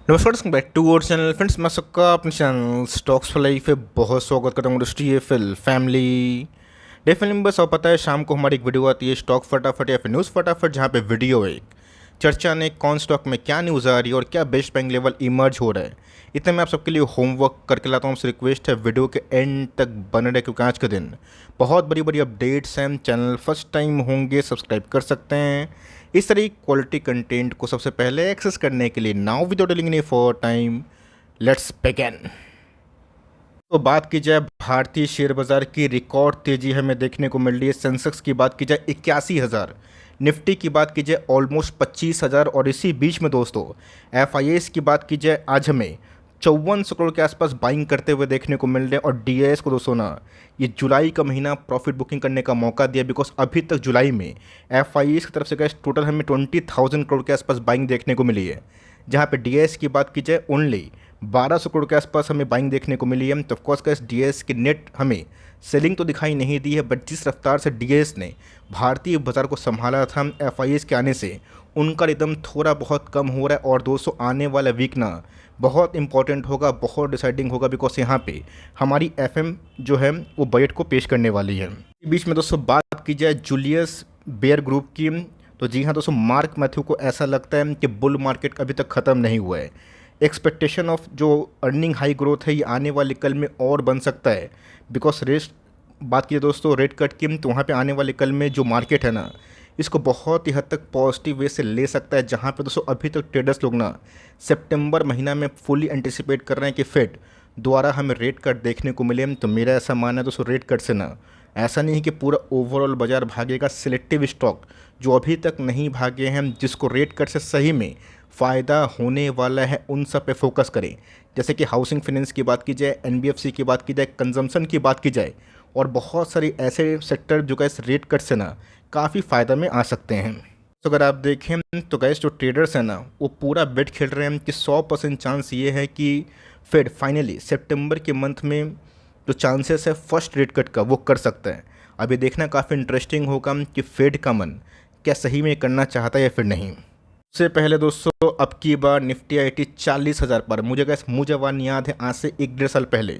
नमस्कार दोस्तों, back to our channel. Friends, मैं सबका अपने चैनल स्टॉक्स फॉर लाइफ पे बहुत स्वागत करता हूँ। TFL फैमिली डेफिनेटली बस और पता है, शाम को हमारी एक वीडियो आती है स्टॉक फटाफट या फिर न्यूज़ फटाफट, जहाँ पे वीडियो है एक चर्चा ने कौन स्टॉक में क्या न्यूज़ आ रही है और क्या बेस्ट बैंक लेवल इमर्ज हो रहा है। इतने मैं आप सबके लिए होमवर्क करके लाता हूँ। आपसे रिक्वेस्ट है वीडियो के एंड तक बने रहे, क्योंकि आज के दिन बहुत बड़ी बड़ी अपडेट्स हैं। चैनल फर्स्ट टाइम होंगे सब्सक्राइब कर सकते हैं इस तरह क्वालिटी कंटेंट को सबसे पहले एक्सेस करने के लिए। Now without delaying any for time, let's begin. तो बात की जाए भारतीय शेयर बाजार की, रिकॉर्ड तेजी हमें देखने को मिल रही है। सेंसेक्स की बात की जाए 81,000, निफ्टी की बात की जाए ऑलमोस्ट 25,000, और इसी बीच में दोस्तों FIAs की बात की जाए आज हमें 5400 करोड़ के आसपास बाइंग करते हुए देखने को मिल रहे हैं। और DIS को दोस्तों ना, ये जुलाई का महीना प्रॉफिट बुकिंग करने का मौका दिया, बिकॉज अभी तक जुलाई में FIAs की तरफ से गैस टोटल हमें 20,000 करोड़ के आसपास बाइंग देखने को मिली है, जहाँ पे DIS की बात की जाए ओनली 1200 करोड़ के आसपास हमें बाइंग देखने को मिली है। तो ऑफकोर्स गैस DIS की नेट हमें सेलिंग तो दिखाई नहीं दी है, बट जिस रफ्तार से DIS ने भारतीय बाजार को संभाला था FIAs के आने से, उनका रिदम थोड़ा बहुत कम हो रहा है। और दोस्तों आने वाला वीक ना बहुत इंपॉर्टेंट होगा, बहुत डिसाइडिंग होगा, बिकॉज यहाँ पे हमारी FM जो है वो बजट को पेश करने वाली है। इस बीच में दोस्तों बात की जाए जूलियस बेयर ग्रुप की, तो जी हाँ दोस्तों, मार्क मैथ्यू को ऐसा लगता है कि बुल मार्केट अभी तक ख़त्म नहीं हुआ है। एक्सपेक्टेशन ऑफ जो अर्निंग हाई ग्रोथ है ये आने वाले कल में और बन सकता है, बिकॉज रेट बात की दोस्तों रेट कट की, तो वहाँ पे आने वाले कल में जो मार्केट है ना, इसको बहुत ही हद तक पॉजिटिव वे से ले सकता है। जहाँ पे दोस्तों अभी तक ट्रेडर्स लोग ना सितंबर महीना में फुली एंटिसिपेट कर रहे हैं कि फेड द्वारा हमें रेट कट देखने को मिले। तो मेरा ऐसा मानना है दोस्तों, रेट कट से ना ऐसा नहीं है कि पूरा ओवरऑल बाजार भागेगा। सिलेक्टिव स्टॉक जो अभी तक नहीं भागे हैं, जिसको रेट कट से सही में फ़ायदा होने वाला है, उन सब पे फोकस करें। जैसे कि हाउसिंग फाइनेंस की बात की जाए, NBFC की बात की जाए, कंजम्पशन की बात की जाए, और बहुत सारे ऐसे सेक्टर जो गैस रेट कट से ना काफ़ी फ़ायदा में आ सकते हैं। तो अगर आप देखें तो गैस जो ट्रेडर्स हैं ना, वो पूरा बेट खेल रहे हैं कि 100% चांस ये है कि फेड फाइनली सितंबर के मंथ में जो चांसेस है फर्स्ट रेट कट का वो कर सकता है। अभी देखना काफ़ी इंटरेस्टिंग होगा कि फेड का मन क्या सही में करना चाहता है या फिर नहीं। उससे पहले दोस्तों अब की बार निफ्टी IT 40,000 पर, मुझे गैस मुझे जवान याद है आज से 1-1.5 साल पहले,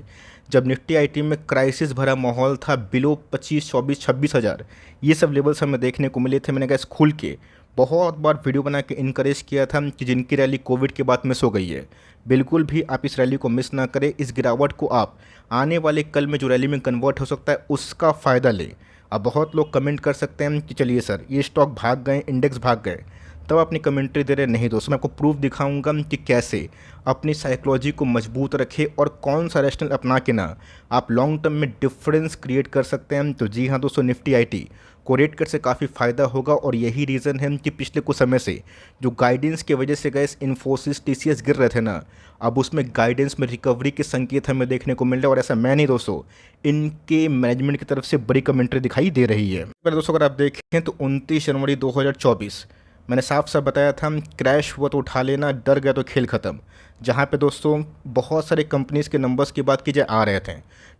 जब निफ्टी IT में क्राइसिस भरा माहौल था, बिलो 25, 24, 26,000 ये सब लेवल्स हमें देखने को मिले थे। मैंने गैस खुल के बहुत बार वीडियो बना के इनकरेज किया था कि जिनकी रैली कोविड के बाद मिस हो गई है, बिल्कुल भी आप इस रैली को मिस ना करें। इस गिरावट को आप आने वाले कल में जो रैली में कन्वर्ट हो सकता है उसका फ़ायदा लें। अब बहुत लोग कमेंट कर सकते हैं कि चलिए सर ये स्टॉक भाग गए, इंडेक्स भाग गए, तब अपनी कमेंट्री दे रहे। नहीं दोस्तों, मैं आपको प्रूफ दिखाऊंगा कि कैसे अपनी साइकोलॉजी को मजबूत रखें और कौन सा रैशनल अपना के ना आप लॉन्ग टर्म में डिफरेंस क्रिएट कर सकते हैं। तो जी हाँ दोस्तों, निफ्टी IT को रेट कट से काफ़ी फ़ायदा होगा, और यही रीज़न है कि पिछले कुछ समय से जो गाइडेंस की वजह से गए इन्फोसिस TCS गिर रहे थे ना, अब उसमें गाइडेंस में रिकवरी के संकेत हमें देखने को मिल रहे हैं। और ऐसा मैं नहीं दोस्तों, इनके मैनेजमेंट की तरफ से बड़ी कमेंट्री दिखाई दे रही है। दोस्तों अगर आप देखें तो 29 जनवरी 2024 मैंने साफ साफ बताया था, क्रैश हुआ तो उठा लेना, डर गया तो खेल ख़त्म। जहाँ पे दोस्तों बहुत सारे कंपनीज़ के नंबर्स की बात की जाए आ रहे थे,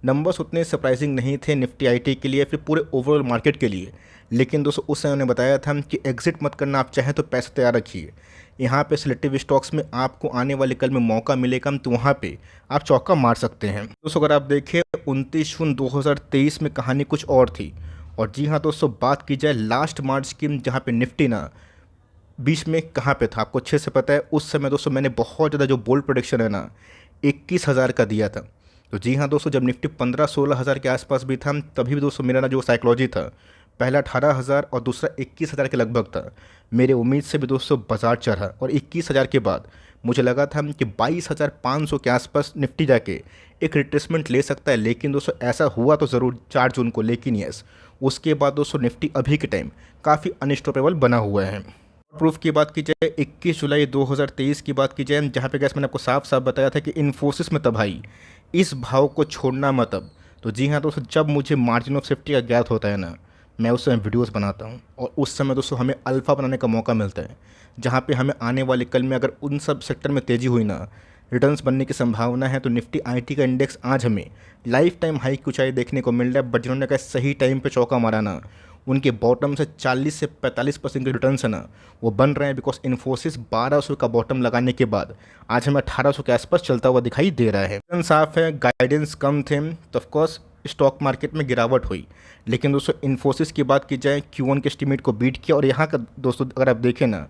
नंबर्स उतने सरप्राइजिंग नहीं थे निफ्टी IT के लिए, फिर पूरे ओवरऑल मार्केट के लिए। लेकिन दोस्तों उस समय उन्होंने बताया था कि एग्जिट मत करना, आप चाहें तो पैसे तैयार रखिए। यहाँ पे सिलेक्टिव स्टॉक्स में आपको आने वाले कल में मौका मिलेगा, तो वहाँ पे आप चौका मार सकते हैं। दोस्तों अगर आप देखें 29 जून 2023 में कहानी कुछ और थी। और जी हाँ दोस्तों, बात की जाए लास्ट मार्च की, जहाँ पे निफ्टी ना बीच में कहाँ पे था आपको अच्छे से पता है। उस समय दोस्तों मैंने बहुत ज़्यादा जो बोल्ड प्रोडिक्शन है ना 21,000 का दिया था। तो जी हाँ दोस्तों, जब निफ्टी 15-16 हज़ार के आसपास भी था, तभी भी दोस्तों मेरा ना जो साइकोलॉजी था, पहला 18,000 और दूसरा 21,000 के लगभग था। मेरे उम्मीद से भी दोस्तों बाजार चढ़ा, और 21,000 के बाद मुझे लगा था कि 22,500 के आसपास निफ्टी जाके एक रिट्रेसमेंट ले सकता है। लेकिन दोस्तों ऐसा हुआ तो ज़रूर 4 जून को, लेकिन यस उसके बाद दोस्तों निफ्टी अभी के टाइम काफ़ी अनस्टॉपेबल बना हुआ है। प्रूफ की बात की जाए 21 जुलाई 2023 की बात की जाए, जहाँ पे गैस मैंने आपको साफ साफ बताया था कि इन्फोसिस में तबाही, इस भाव को छोड़ना मत अब। तो जी हाँ दोस्तों, जब मुझे मार्जिन ऑफ सेफ्टी का ज्ञात होता है ना, मैं उस समय वीडियोस बनाता हूँ, और उस समय दोस्तों हमें अल्फ़ा बनाने का मौका मिलता है, जहाँ पे हमें आने वाले कल में अगर उन सब सेक्टर में तेज़ी हुई ना, रिटर्न्स बनने की संभावना है। तो निफ्टी IT का इंडेक्स आज हमें लाइफ टाइम हाई की ऊंचाई देखने को मिल रहा है, बट जिन्होंने कहा सही टाइम पे चौका मारा ना, उनके बॉटम से 40 से 45% के रिटर्न है ना वो बन रहे हैं, बिकॉज इन्फोसिस 1200 का बॉटम लगाने के बाद आज हमें 1800 के आसपास चलता हुआ दिखाई दे रहा है। रिटर्न साफ है, गाइडेंस कम थे तो ऑफकोर्स स्टॉक मार्केट में गिरावट हुई। लेकिन दोस्तों इन्फोसिस की बात की जाए, Q1 के एस्टीमेट को बीट किया, और यहाँ का दोस्तों अगर आप देखें ना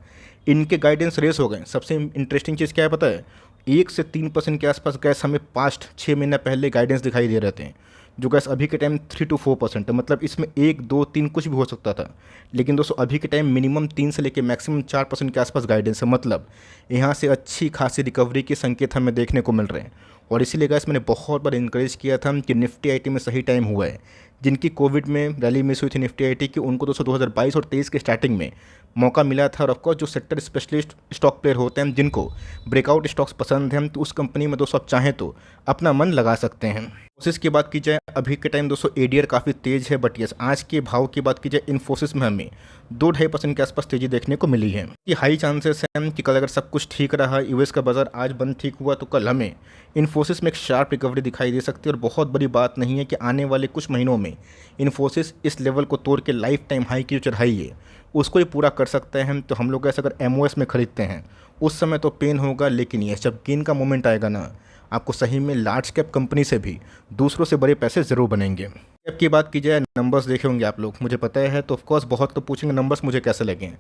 इनके गाइडेंस रेस हो गए। सबसे इंटरेस्टिंग चीज़ क्या है पता है, 1 से 3% के आसपास गैस हमें 5-6 महीना पहले गाइडेंस दिखाई दे रहे थे, जो गैस अभी के टाइम 3 to 4% है। मतलब इसमें 1, 2, 3 कुछ भी हो सकता था। लेकिन दोस्तों अभी के टाइम मिनिमम 3 से लेकर मैक्सिमम 4% के आसपास गाइडेंस है। मतलब यहाँ से अच्छी खासी रिकवरी के संकेत हमें देखने को मिल रहे हैं। और इसीलिए गैस मैंने बहुत बार इंकरेज किया था कि निफ्टी आईटी में सही टाइम हुआ है। जिनकी कोविड में रैली मिस हुई थी निफ्टी आईटी की, उनको दोस्तों 2022 और 23 के स्टार्टिंग में मौका मिला था। और ऑफकोर्स जो सेक्टर स्पेशलिस्ट स्टॉक प्लेयर होते हैं, जिनको ब्रेकआउट स्टॉक्स पसंद हैं, तो उस कंपनी में दोस्तों आप चाहें तो अपना मन लगा सकते हैं। इन्फोसिस की बात की जाए, अभी के टाइम दोस्तों एडीआर काफ़ी तेज़ है, बट यस आज के भाव की बात की जाए इन्फोसिस में हमें 2-2.5% के आसपास तेज़ी देखने को मिली है। ये हाई चांसेस हैं कि कल अगर सब कुछ ठीक रहा, यूएस का बाजार आज बंद ठीक हुआ, तो कल हमें इन्फोसिस में एक शार्प रिकवरी दिखाई दे सकती है। और बहुत बड़ी बात नहीं है कि आने वाले कुछ महीनों में इन्फोसिस इस लेवल को तोड़ के लाइफ टाइम हाई की जो चढ़ाई है उसको ही पूरा कर सकते हैं। तो हम लोग ऐसे अगर एमओएस में खरीदते हैं उस समय तो पेन होगा, लेकिन ये जब गेन का मोमेंट आएगा ना, आपको सही में लार्ज कैप कंपनी से भी दूसरों से बड़े पैसे ज़रूर बनेंगे। कैप की बात की जाए, नंबर्स देखे होंगे आप लोग, मुझे पता है, तो ऑफकोर्स बहुत लोग पूछेंगे नंबर्स मुझे कैसे लगे।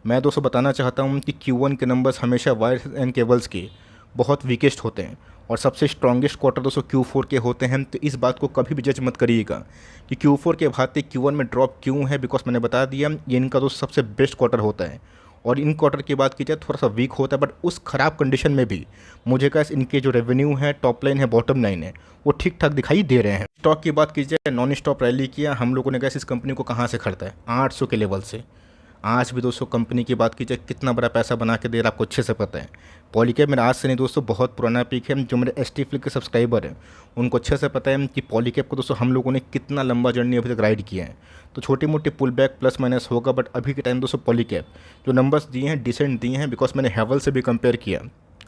मैं दोस्तों बताना चाहता हूँ कि Q1 के नंबर्स हमेशा वायर्स एंड केबल्स के बहुत वीकेस्ट होते हैं और सबसे स्ट्रॉन्गेस्ट क्वार्टर दोस्तों Q4 के होते हैं। तो इस बात को कभी भी जज मत करिएगा कि Q4 के भांति Q1 में ड्रॉप क्यों है, बिकॉज मैंने बता दिया ये इनका दोस्तों सबसे बेस्ट क्वार्टर होता है। और इन क्वार्टर की बात की जाए थोड़ा सा वीक होता है, बट उस ख़राब कंडीशन में भी मुझे कैसे इनके जो रेवेन्यू है, टॉप लाइन है, बॉटम लाइन है, वो ठीक ठाक दिखाई दे रहे हैं। स्टॉक की बात की जाए, नॉन स्टॉप रैली किया हम लोगों ने, कैसे इस कंपनी को कहाँ से खरीदा है, 800 के लेवल से। आज भी दोस्तों कंपनी की बात की जाए कितना बड़ा पैसा बना के दे रहा है आपको अच्छे से पता है। पॉलीकैब मेरा आज से नहीं दोस्तों बहुत पुराना पीक है। जो मेरे एसटी फ्लिक के सब्सक्राइबर हैं उनको अच्छे से पता है कि पॉलीकैब को दोस्तों हम लोगों ने कितना लंबा जर्नी अभी तक राइड किया है। तो छोटी मोटी पुल बैक प्लस माइनस होगा, बट अभी के टाइम दोस्तों पॉलीकैब जो नंबर्स दिए हैं डिसेंट दिए हैं, बिकॉज मैंने हैवल से भी कंपेयर किया,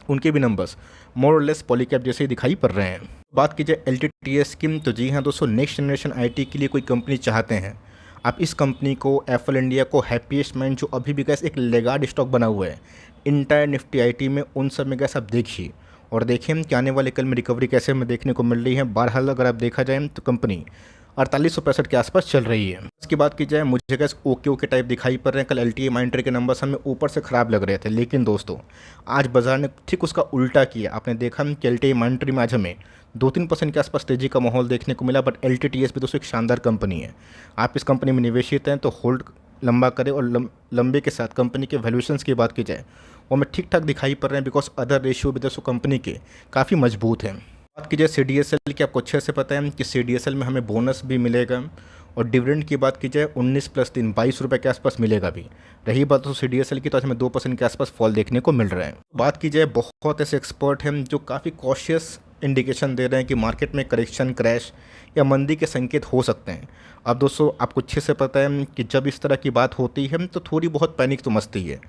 उनके भी नंबर्स मोर और लेस पॉलीकैब जैसे ही दिखाई पड़ रहे हैं। बात की जाए LTTS की, तो जी हाँ दोस्तों, नेक्स्ट जनरेशन IT के लिए कोई कंपनी चाहते हैं आप, इस कंपनी को, एफएल इंडिया को, हैप्पीएस्ट माइंड जो अभी भी गैस एक लेगार्ड स्टॉक बना हुआ है इंटायर निफ्टी आईटी में, उन सब में गैस आप देखिए और देखिए कि आने वाले कल में रिकवरी कैसे हमें देखने को मिल रही है। बहरहाल अगर आप देखा जाए तो कंपनी 4865 के आसपास चल रही है। इसकी बात की जाए, मुझे गैस ओके ओके टाइप दिखाई पड़ रहे हैं। कल LTA माइंट्री के नंबर्स हमें ऊपर से ख़राब लग रहे थे, लेकिन दोस्तों आज बाजार ने ठीक उसका उल्टा किया। आपने देखा कि LTA माइंट्री में आज हमें 2-3% के आसपास तेज़ी का माहौल देखने को मिला, बट LTTS भी दोस्तों एक शानदार कंपनी है। आप इस कंपनी में निवेशित हैं तो होल्ड लंबा करें, और लंबे के साथ कंपनी के वैल्यूएशंस की बात की जाए वो हमें ठीक ठाक दिखाई पड़ रहे हैं, बिकॉज अदर रेशियो भी दोस्तों कंपनी के काफ़ी मजबूत हैं। बात की जाए CDSL की, आपको अच्छे से पता है कि CDSL में हमें बोनस भी मिलेगा, और डिविडेंड की बात की जाए 19 + 3 22 रुपये के आसपास मिलेगा भी। रही बात तो CDSL की, तो आज हमें 2% के आसपास फॉल देखने को मिल रहा है। बात की जाए, बहुत ऐसे एक्सपर्ट हैं जो काफ़ी कॉशियस इंडिकेशन दे रहे हैं कि मार्केट में करेक्शन, क्रैश या मंदी के संकेत हो सकते हैं। अब दोस्तों आपको अच्छे से पता है कि जब इस तरह की बात होती है तो थोड़ी बहुत पैनिक तो मचती है,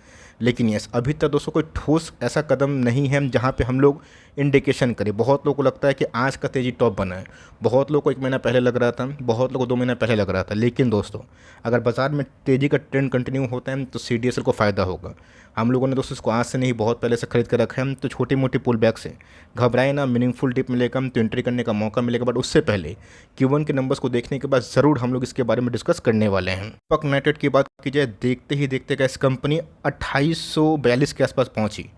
लेकिन यस अभी तक दोस्तों कोई ठोस ऐसा कदम नहीं है जहाँ पे हम लोग इंडिकेशन करें। बहुत लोगों को लगता है कि आज का तेज़ी टॉप बना है, बहुत लोगों को 1 महीना पहले लग रहा था, बहुत लोगों को 2 महीना पहले लग रहा था। लेकिन दोस्तों अगर बाजार में तेज़ी का ट्रेंड कंटिन्यू होता है तो CDSL को फ़ायदा होगा। हम लोगों ने दोस्तों इसको आज से नहीं बहुत पहले से खरीद कर रखा है, तो छोटी मोटी पुल बैक से घबराए ना, मीनिंगफुल डिप मिलेगा तो एंट्री करने का मौका मिलेगा। बट उससे पहले Q1 के नंबर्स को देखने के बाद ज़रूर हम लोग इसके बारे में डिस्कस करने वाले हैं। दीपक नाइट्रेट की बात की जाए, देखते ही देखते का इस कंपनी 2842 के आसपास पहुंची।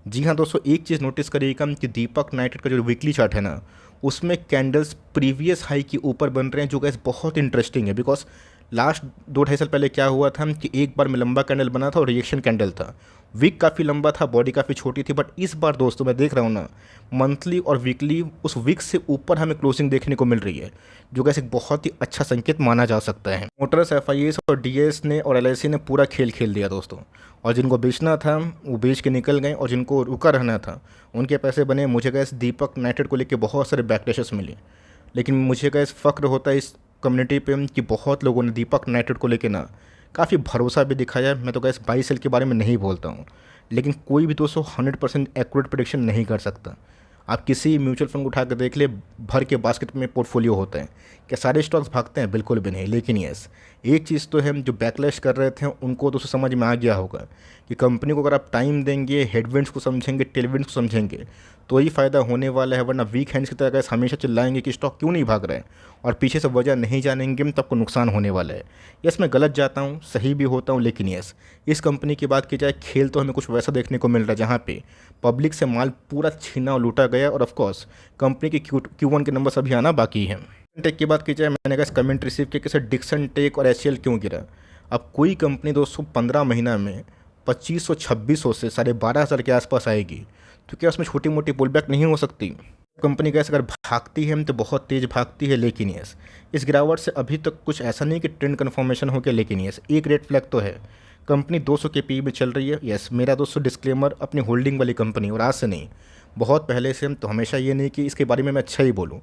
जी हाँ दोस्तों, एक चीज़ नोटिस करिएगा कि दीपक नाइट्रेट का जो वीकली चार्ट है ना, उसमें कैंडल्स प्रीवियस हाई के ऊपर बन रहे हैं, जो गैस बहुत इंटरेस्टिंग है। बिकॉज लास्ट 2-2.5 साल पहले क्या हुआ था कि एक बार में लंबा कैंडल बना था और रिएक्शन कैंडल था, वीक काफ़ी लंबा था, बॉडी काफ़ी छोटी थी। बट इस बार दोस्तों मैं देख रहा हूँ ना, मंथली और वीकली उस वीक से ऊपर हमें क्लोजिंग देखने को मिल रही है, जो कैसे एक बहुत ही अच्छा संकेत माना जा सकता है। मोटर्स, FIS और DS ने और LIC ने पूरा खेल खेल दिया दोस्तों, और जिनको बेचना था वो बेच के निकल गए, और जिनको रुका रहना था उनके पैसे बने। मुझे गैस दीपक नाइट्रेट को लेकर बहुत सारे बैकलैशेस मिले, लेकिन मुझे गैस फ़ख्र होता है इस कम्युनिटी पे कि बहुत लोगों ने दीपक नाइट्रेट को लेकर ना काफ़ी भरोसा भी दिखाया। मैं तो गैस बाई सेल के बारे में नहीं बोलता हूँ, लेकिन कोई भी दोस्तों 100% एक्यूरेट प्रेडिक्शन नहीं कर सकता। आप किसी म्यूचुअल फंड उठा कर देख ले, भर के बास्केट में पोर्टफोलियो होते हैं। क्या सारे स्टॉक्स भागते हैं? बिल्कुल भी नहीं। लेकिन यस, एक चीज़ तो है, जो बैकलैश कर रहे थे उनको तो समझ में आ गया होगा कि कंपनी को अगर आप टाइम देंगे, हेडविंड्स को समझेंगे, टेलविंड्स को समझेंगे, तो ही फ़ायदा होने वाला है। वरना वीक हैंड्स की तरह अगर हमेशा चिल्लाएंगे कि स्टॉक क्यों नहीं भाग रहे हैं और पीछे से वजह नहीं जानेंगे, तो आपको नुकसान होने वाला है। यस, मैं गलत जाता हूँ, सही भी होता हूँ, लेकिन यस, इस कंपनी की बात की जाए, खेल तो हमें कुछ वैसा देखने को मिल रहा है जहाँ पे पब्लिक से माल पूरा छीना और लूटा गया। और ऑफकोर्स कंपनी की Q1 के नंबर्स अभी आना बाकी हैं। टेक की बात की जाए, मैंने कहा कमेंट रिसीव किया कि डिक्सन टेक और HCL क्यों गिरा। अब कोई कंपनी दोस्तों 15 महीना में 2500-2600 से 12,500 के आसपास आएगी, तो क्या उसमें छोटी मोटी पुल बैक नहीं हो सकती? कंपनी कैसे अगर भागती है तो बहुत तेज़ भागती है। लेकिन यस, इस गिरावट से अभी तक कुछ ऐसा नहीं कि ट्रेंड कन्फर्मेशन हो गया। लेकिन यस, एक रेड फ्लैग तो है, कंपनी 200 के पी में चल रही है। यस, मेरा दोस्तों डिस्क्लेमर, अपनी होल्डिंग वाली कंपनी, और आज से नहीं, बहुत पहले से हम तो हमेशा ये नहीं कि इसके बारे में मैं अच्छा ही बोलूँ।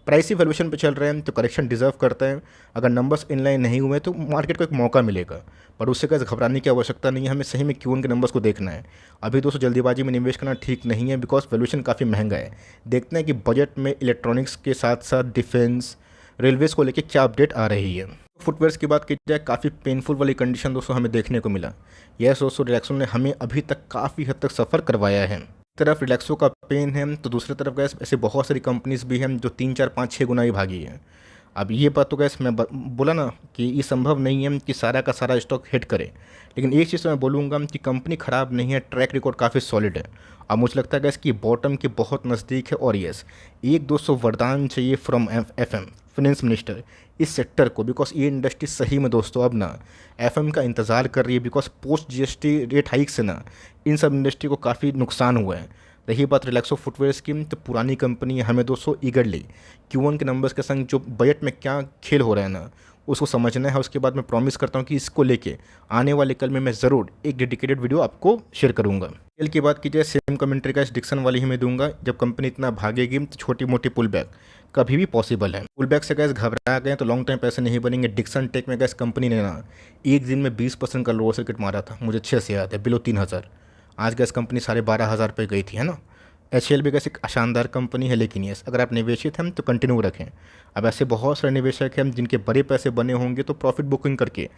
प्राइस ही वैल्यूएशन पे चल रहे हैं तो करेक्शन डिजर्व करते हैं। अगर नंबर्स इनलाइन नहीं हुए तो मार्केट को एक मौका मिलेगा, पर उससे कैसे घबराने की आवश्यकता नहीं है। हमें सही में Q1 के नंबर्स को देखना है। अभी दोस्तों जल्दीबाजी में निवेश करना ठीक नहीं है, बिकॉज वैल्यूएशन काफ़ी महंगा है। देखते हैं कि बजट में इलेक्ट्रॉनिक्स के साथ साथ डिफेंस, रेलवेज़ को लेकर क्या अपडेट आ रही है। फुटवेयर्स की बात की जाए, काफ़ी पेनफुल वाली कंडीशन दोस्तों हमें देखने को मिला। यह दोस्तों रिलैक्सो ने हमें अभी तक काफ़ी हद तक सफ़र करवाया है। तरफ रिलैक्सो का पेन है तो दूसरी तरफ गैस ऐसे बहुत सारी कंपनीज भी हैं जो 3, 4, 5, 6 गुना ही भागी है। अब ये बात तो गैस मैं बोला ना कि ये संभव नहीं है कि सारा का सारा स्टॉक हिट करे, लेकिन एक चीज़ तो मैं बोलूँगा कि कंपनी ख़राब नहीं है, ट्रैक रिकॉर्ड काफ़ी सॉलिड है। अब मुझे लगता है गैस कि बॉटम के बहुत नज़दीक है। और यस, एक दोस्तों वरदान चाहिए फ्रॉम FM फाइनेंस मिनिस्टर इस सेक्टर को, बिकॉज ये इंडस्ट्री सही में दोस्तों अब ना FM का इंतज़ार कर रही है। Because post GST rate hike से ना इन सब इंडस्ट्री को काफ़ी नुकसान हुआ है। रही बात रिलैक्सो फुटवेयर की, तो पुरानी कंपनी है, हमें दोस्तों ईगरली Q1 के नंबर्स के संग जो बजट में क्या खेल हो रहा है ना उसको समझना है। उसके बाद मैं प्रॉमिस करता हूँ कि इसको लेके आने वाले कल में मैं ज़रूर एक डेडिकेटेड वीडियो आपको शेयर करूँगा। कल की बात की जाए, सेम कमेंट्री का इस डिक्सन वाली ही मैं दूंगा। जब कंपनी इतना भागेगी तो छोटी मोटी पुल बैक कभी भी पॉसिबल है। पुल बैक से गैस घबरा गए तो लॉन्ग टाइम पैसे नहीं बनेंगे। डिक्सन टेक में गैस कंपनी ने ना एक दिन में 20% का लोअर सर्किट मारा था, मुझे अच्छे से याद है, बिलो 3,000। आज गैस कंपनी 12,500 पे गई थी, है ना। HCL भी गैस एक शानदार कंपनी है। लेकिन यस, अगर आप निवेशित हैं तो कंटिन्यू रखें। अब ऐसे बहुत सारे निवेशक हैं जिनके बड़े पैसे बने होंगे तो प्रॉफिट बुकिंग करके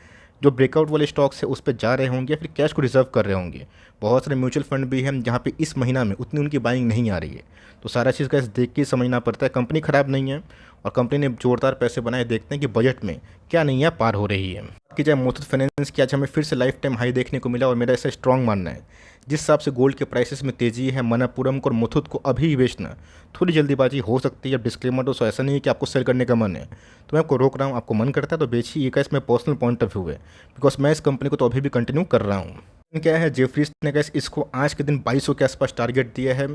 जो ब्रेकआउट वाले स्टॉक्स है उस पर जा रहे होंगे, फिर कैश को रिजर्व कर रहे होंगे। बहुत सारे म्यूचुअल फंड भी हैं जहाँ पे इस महीना में उतनी उनकी बाइंग नहीं आ रही है। तो सारा चीज़ गैस देख के समझना पड़ता है। कंपनी ख़राब नहीं है और कंपनी ने जोरदार पैसे बनाए। देखते हैं कि बजट में क्या नहीं है पार हो रही है। बात की जाए मुथूट फाइनेंस की, आज हमें फिर से लाइफ टाइम हाई देखने को मिला और मेरा ऐसा स्ट्रॉन्ग मानना है जिस हिसाब से गोल्ड के प्राइसेस में तेज़ी है, मणप्पुरम को और मुथूट को अभी ही बेचना थोड़ी जल्दीबाजी हो सकती है। अब डिस्क्लेमर तो ऐसा नहीं है कि आपको सेल करने का मन है तो मैं आपको रोक रहा हूँ। आपको मन करता है तो बेचिए, ये का इसमें पर्सनल पॉइंट ऑफ व्यू है, बिकॉज मैं इस कंपनी को तो अभी भी कंटिन्यू कर रहा हूँ। क्या है, जेफरीज ने गैस इसको आज के दिन 2200 के आसपास टारगेट दिया है,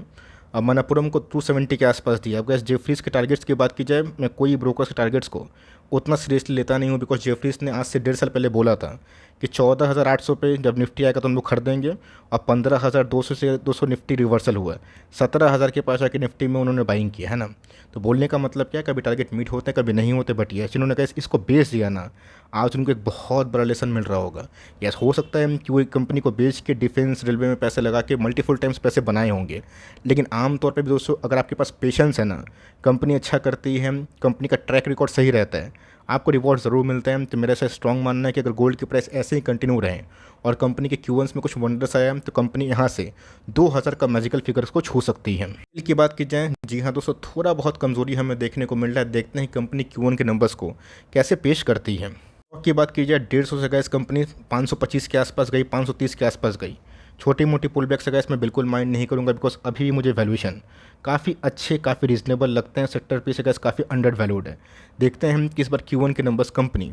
मणप्पुरम को 270 के आसपास दिया। अब गैस जेफरीज के टारगेट्स की बात की जाए, मैं कोई ब्रोकर्स के टारगेट्स को उतना सीरियसली लेता नहीं हूँ, बिकॉज जेफरीज ने आज से 1.5 साल पहले बोला था कि 14,800 पे जब निफ्टी आएगा तो हम लोग खरीदेंगे, और 15,200 से 200 निफ्टी रिवर्सल हुआ है। 17,000 के पास आके निफ्टी में उन्होंने बाइंग किया है ना। तो बोलने का मतलब क्या है, कभी टारगेट मीट होते हैं कभी नहीं होते, बट ये जिन्होंने कहा इसको बेच दिया ना, आज उनको एक बहुत बड़ा लेसन मिल रहा होगा। यस, हो सकता है कि वो कंपनी को बेच के डिफेंस रेलवे में पैसे लगा के मल्टीपल टाइम्स पैसे बनाए होंगे। लेकिन आमतौर पर भी दोस्तों अगर आपके पास पेशेंस है ना, कंपनी अच्छा करती है, कंपनी का ट्रैक रिकॉर्ड सही रहता है, आपको रिवॉर्ड ज़रूर मिलते हैं। तो मेरा ऐसा स्ट्रॉन्ग मानना है कि अगर गोल्ड की प्राइस ऐसे ही कंटिन्यू रहें और कंपनी के Q1 में कुछ वंडर्स आया तो कंपनी यहाँ से 2,000 का मैजिकल फिगर्स को छू सकती है। कल की बात की जाए, जी हाँ दोस्तों, थोड़ा बहुत कमजोरी हमें देखने को मिल रहा है। देखते हैं कंपनी Q1 के नंबर्स को कैसे पेश करती है। स्टॉक की बात की जाए, 150 से गैस कंपनी 525 के आसपास गई, 530 के आसपास गई। छोटी मोटी पुल बैक से गैस मैं बिल्कुल माइंड नहीं करूंगा, बिकॉज अभी भी मुझे वैल्यूएशन काफ़ी अच्छे, काफ़ी रीजनेबल लगते हैं। सेक्टर पे से गैस काफ़ी अंडर वैल्यूड है। देखते हैं हम कि इस बार Q1 के नंबर्स कंपनी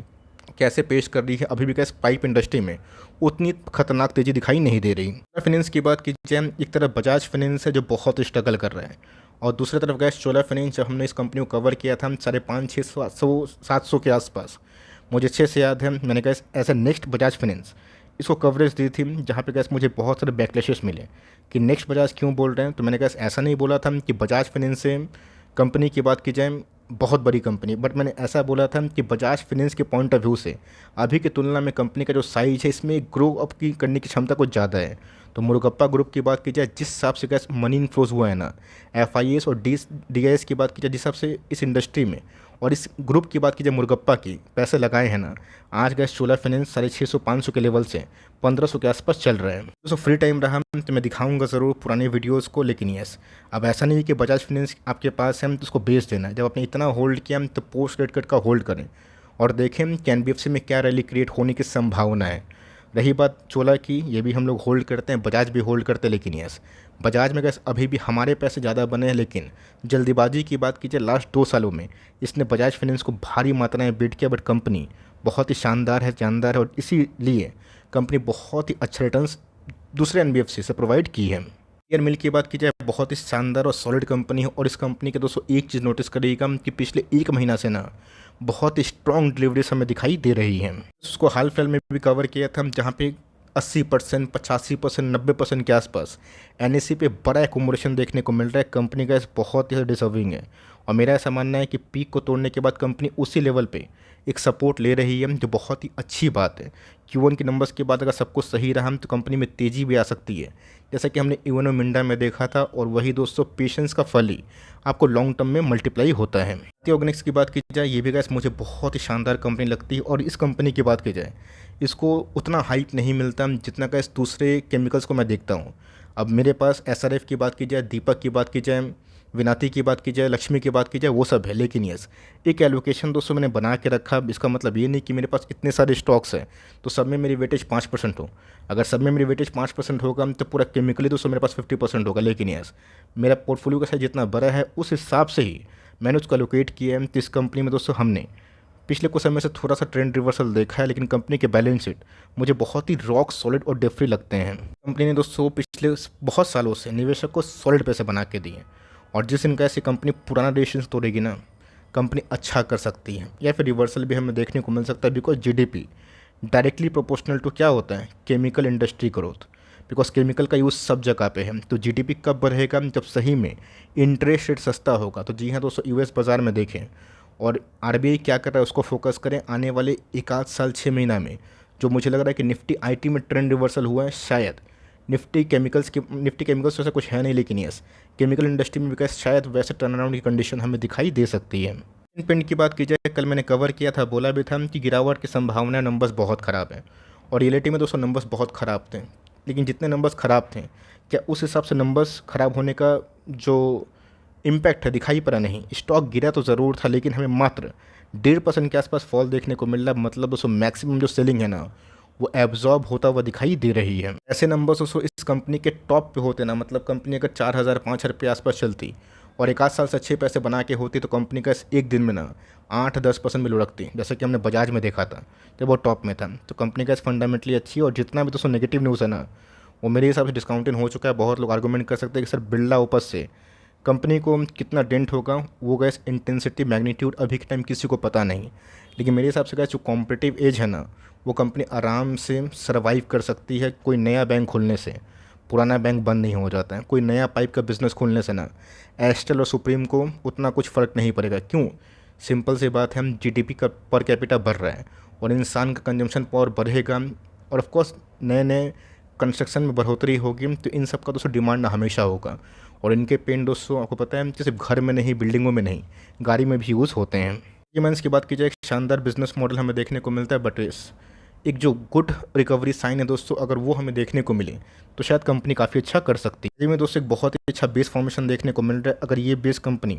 कैसे पेश कर रही है। अभी भी गैस पाइप इंडस्ट्री में उतनी खतरनाक तेज़ी दिखाई नहीं दे रही। फाइनेंस की बात की जाए, एक तरफ बजाज फाइनेंस है जो बहुत स्ट्रगल कर रहा है, और दूसरी तरफ गैस चोला फाइनेंस। जब हमने इस कंपनी को कवर किया था हम 550, 600, 700 के आसपास, मुझे अच्छे से याद है। मैंने guess as a next Bajaj finance इसको कवरेज दी थी, जहाँ पे गैस मुझे बहुत सारे बैकलैशेस मिले कि नेक्स्ट बजाज क्यों बोल रहे हैं। तो मैंने गैस ऐसा नहीं बोला था कि बजाज फाइनेंस से कंपनी की बात की जाए बहुत बड़ी कंपनी, बट मैंने ऐसा बोला था कि बजाज फाइनेंस के पॉइंट ऑफ व्यू से अभी की तुलना में कंपनी का जो साइज है इसमें ग्रो अप की करने की क्षमता कुछ ज़्यादा है। तो मुरुगप्पा ग्रुप की बात की जाए, जिस हिसाब से गैस मनी इनफ्लोज हुआ है ना, एफआईएस और डीआईएस की बात की जाए, जिस हिसाब से इस इंडस्ट्री में और इस ग्रुप की बात की जाए, मुरुगप्पा की पैसे लगाए हैं ना, आज गैस चोला फाइनेंस 650-500 के लेवल से 1500 के आसपास चल रहे हैं। तो फ्री टाइम रहा तो मैं दिखाऊंगा ज़रूर पुराने वीडियोस को, लेकिन यस, अब ऐसा नहीं है कि बजाज फाइनेंस आपके पास है तो उसको बेच देना है। जब आपने इतना होल्ड किया तो पोस्ट रेट कट का होल्ड करें और देखें कि एनबीएफसी में क्या रैली क्रिएट होने की संभावना है। रही बात चोला की, ये भी हम लोग होल्ड करते हैं, बजाज भी होल्ड करते हैं, लेकिन यस, बजाज में गैस अभी भी हमारे पैसे ज़्यादा बने हैं। लेकिन जल्दीबाजी की बात कीजिए, लास्ट 2 सालों में इसने बजाज फाइनेंस को भारी मात्रा में बीट किया, बट कंपनी बहुत ही शानदार है, जानदार है, और इसीलिए कंपनी बहुत ही अच्छे रिटर्न्स दूसरे एनबीएफसी से प्रोवाइड की है। एयर मिल की बात की जाए, बहुत ही शानदार और सॉलिड कंपनी है, और इस कंपनी के दोस्तों एक चीज़ नोटिस करिएगा कि पिछले 1 महीना से ना बहुत ही स्ट्रॉन्ग डिलीवरीज हमें दिखाई दे रही हैं। उसको हाल फिलहाल में भी कवर किया था, जहाँ पे 80%, 85%, 90% के आसपास एनएससी पे बड़ा एकोमोडेशन देखने को मिल रहा है। कंपनी का बहुत ही डिजर्विंग है, और मेरा ऐसा मानना है कि पीक को तोड़ने के बाद कंपनी उसी लेवल पे एक सपोर्ट ले रही है, जो बहुत ही अच्छी बात है। Q1 के नंबर्स के बाद अगर सब कुछ सही रहा तो कंपनी में तेज़ी भी आ सकती है, जैसा कि हमने इवनो मिंडा में देखा था। और वही दोस्तों पेशेंस का फल ही आपको लॉन्ग टर्म में मल्टीप्लाई होता है। ऑर्गेनिक्स की बात की जाए, ये भी गैस मुझे बहुत ही शानदार कंपनी लगती है, और इस कंपनी की बात की जाए, इसको उतना हाइप नहीं मिलता जितना गैस दूसरे केमिकल्स को मैं देखता हूँ। अब मेरे पास एसआरएफ की बात की जाए, दीपक की बात की जाए, विनाती की बात की जाए, लक्ष्मी की बात की जाए, वो सब है। लेकिन यस, एक एलोकेशन दोस्तों मैंने बना के रखा। इसका मतलब ये नहीं कि मेरे पास इतने सारे स्टॉक्स हैं तो सब में मेरी वेटेज 5% हो। अगर सब में मेरी वेटेज 5% होगा तो पूरा केमिकली दोस्तों मेरे पास 50% होगा। लेकिन यस, मेरा पोर्टफोलियो का साइज जितना बड़ा है उस हिसाब से ही मैंने उसको एलोकेट किया है। तो इस कंपनी में दोस्तों हमने पिछले कुछ समय से थोड़ा सा ट्रेंड रिवर्सल देखा है, लेकिन कंपनी के बैलेंस शीट मुझे बहुत ही रॉक सॉलिड और डेफ्री लगते हैं। कंपनी ने दोस्तों पिछले बहुत सालों से निवेशक को सॉलिड पैसे बना के दिए, और जिस दिन कैसे कंपनी पुराना डिसीजन तोड़ेगी ना, कंपनी अच्छा कर सकती है, या फिर रिवर्सल भी हमें देखने को मिल सकता है। Because GDP directly proportional to क्या होता है, chemical industry growth. Because chemical का यूज़ सब जगह पे है, तो जीडीपी कब बढ़ेगा, जब सही में इंटरेस्ट रेट सस्ता होगा। तो जी हाँ दोस्तों, यूएस बाज़ार में देखें और आरबीआई क्या कर रहा है उसको फोकस करें। आने वाले 1 आध साल 6 महीना में जो मुझे लग रहा है कि निफ्टी आईटी में ट्रेंड रिवर्सल हुआ है, शायद निफ्टी केमिकल्स वैसे कुछ है नहीं, लेकिन यस, केमिकल इंडस्ट्री में विकास शायद वैसे टर्न अराउंड की कंडीशन हमें दिखाई दे सकती है। पिंड की बात की जाए, कल मैंने कवर किया था, बोला भी था कि गिरावट की संभावना, नंबर्स बहुत ख़राब हैं, और रियलिटी में दोस्तों नंबर्स बहुत ख़राब थे। लेकिन जितने नंबर्स ख़राब थे, क्या उस हिसाब से नंबर्स ख़राब होने का जो इम्पैक्ट है दिखाई पड़ा नहीं। स्टॉक गिरा तो ज़रूर था, लेकिन हमें मात्र 1.5% के आसपास फॉल देखने को मिल रहा है। मतलब दोस्तों मैक्सिमम जो सेलिंग है ना, वो एब्जॉर्ब होता हुआ दिखाई दे रही है। ऐसे नंबर्स दोस्तों इस कंपनी के टॉप पे होते ना, मतलब कंपनी अगर 4,000-5,000 के आसपास चलती और 1 आध साल से अच्छे पैसे बना के होती, तो कंपनी का एक दिन में ना 8-10% में लुढ़कती, जैसे कि हमने बजाज में देखा था जब वो टॉप में था। तो कंपनी का फंडामेंटली अच्छी है, और जितना भी दोस्तों नेगेटिव न्यूज़ है ना, वो मेरे हिसाब से डिस्काउंटेड हो चुका है। बहुत लोग आर्गूमेंट कर सकते हैं कि सर बिरला ऊपर से कंपनी को कितना डेंट होगा, वो गैस इंटेंसिटी मैग्नीट्यूड अभी के टाइम किसी को पता नहीं। लेकिन मेरे हिसाब से गैस जो कॉम्पिटिटिव एज है ना, वो कंपनी आराम से सर्वाइव कर सकती है। कोई नया बैंक खोलने से पुराना बैंक बंद नहीं हो जाता है। कोई नया पाइप का बिजनेस खोलने से ना एस्टेल और सुप्रीम को उतना कुछ फ़र्क नहीं पड़ेगा। क्यों? सिंपल सी बात है, हम जीडीपी का पर कैपिटा बढ़ रहा है, और इंसान का कंजम्पशन पावर बढ़ेगा, और ऑफ कोर्स नए नए कंस्ट्रक्शन में बढ़ोतरी होगी, तो इन सब का दोस्तों डिमांड हमेशा होगा। और इनके पेन दोस्तों आपको पता है कि सिर्फ घर में नहीं, बिल्डिंगों में नहीं, गाड़ी में भी यूज़ होते हैं। डॉक्यूमेंट्स की बात की जाए, एक शानदार बिजनेस मॉडल हमें देखने को मिलता है, बट एक जो गुड रिकवरी साइन है दोस्तों, अगर वो हमें देखने को मिले तो शायद कंपनी काफ़ी अच्छा कर सकती है। में दोस्तों एक बहुत ही अच्छा बेस फॉर्मेशन देखने को मिल रहा है। अगर ये बेस कंपनी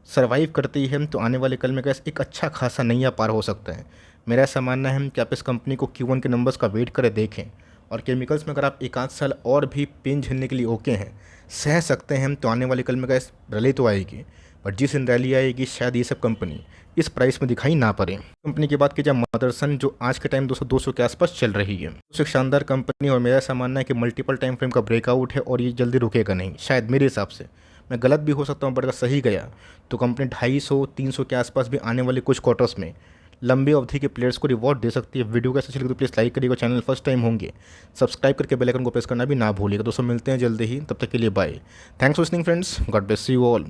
सर्वाइव करती है तो आने वाले कल में कैसे एक अच्छा खासा नैया पार हो सकता है। मेरा ऐसा मानना है कि आप इस कंपनी को Q1 के नंबर्स का वेट करें, देखें, और केमिकल्स में अगर आप 1 आध साल और भी पेन झेलने के लिए ओके हैं, सह सकते हैं, तो आने वाले कल में कैसे रैली तो आएगी, बट जिस दिन रैली आएगी शायद ये सब कंपनी इस प्राइस में दिखाई ना पड़े। कंपनी की बात की जाए मदरसन, जो आज के टाइम 200 के आसपास चल रही है, एक शानदार कंपनी, और मेरा ऐसा मानना है कि मल्टीपल टाइम फ्रेम का ब्रेकआउट है, और ये जल्दी रुकेगा नहीं। शायद मेरे हिसाब से, मैं गलत भी हो सकता हूँ, बट अगर सही गया तो कंपनी 250-300 के आसपास भी आने वाले कुछ क्वार्टर्स में लंबी अवधि के प्लेयर्स को रिवॉर्ड दे सकती है। वीडियो कैसे चलेगी तो प्लीज़ लाइक करिएगा, चैनल फर्स्ट टाइम होंगे सब्सक्राइब करके बेल आइकन को प्रेस करना भी ना भूलिएगा। दोस्तों मिलते हैं जल्दी ही, तब तक के लिए bye. Thanks for listening friends, God bless you all.